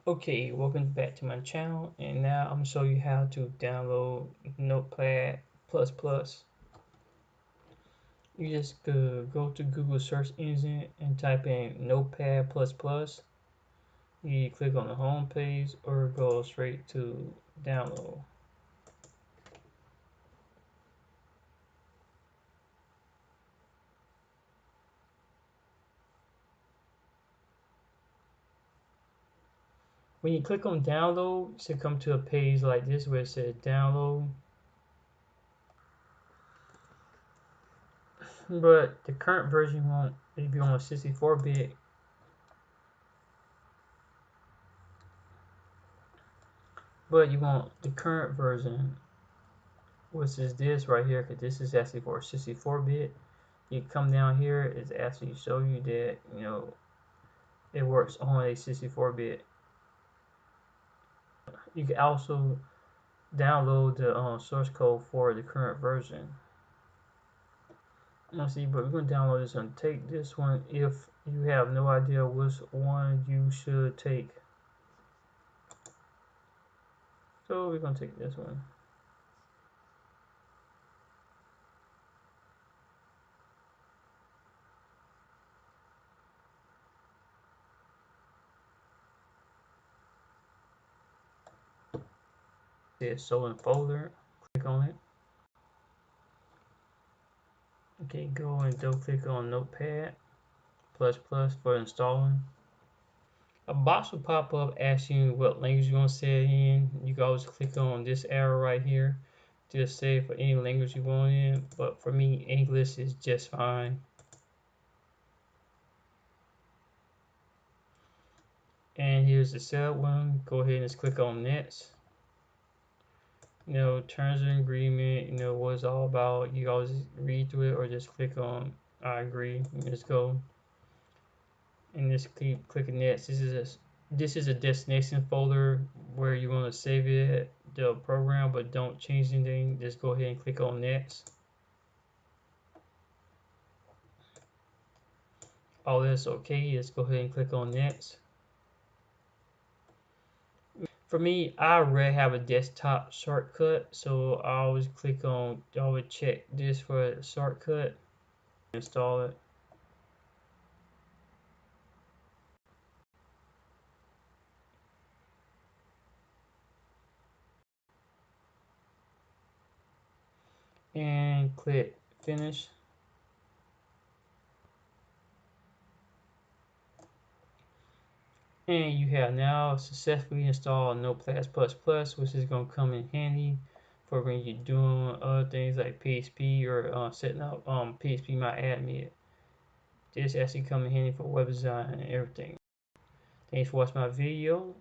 Okay, welcome back to my channel, and now I'm gonna show you how to download Notepad++. You just go to Google search engine and type in Notepad++. You click on the home page or go straight to download. When you click on download, it should come to a page like this where it says download. But the current version won't, if you're on a 64-bit, but you want the current version, which is this right here, because this is actually for 64-bit. You come down here, it's actually show you that it works on a 64-bit. You can also download the source code for the current version. Let's see, but we're gonna download this and take this one if you have no idea which one you should take. So we're gonna take this one. It's so in folder. Click on it. Okay, go and double click on Notepad++ for installing. A box will pop up asking you what language you want to set in. You can always click on this arrow right here to say for any language you want in, but for me, English is just fine. And here's the setup one. Go ahead and just click on next. Terms and agreement, what it's all about. You always read through it or just click on I agree and just go. And just keep clicking next. This is a destination folder where you want to save it, the program, but don't change anything. Just go ahead and click on next. All this okay, just go ahead and click on next. For me, I already have a desktop shortcut, so I always check this for a shortcut, install it. And click finish. And you have now successfully installed Notepad++, which is going to come in handy for when you're doing other things like PHP or setting up PHP My Admin. This actually come in handy for web design and everything. Thanks for watching my video.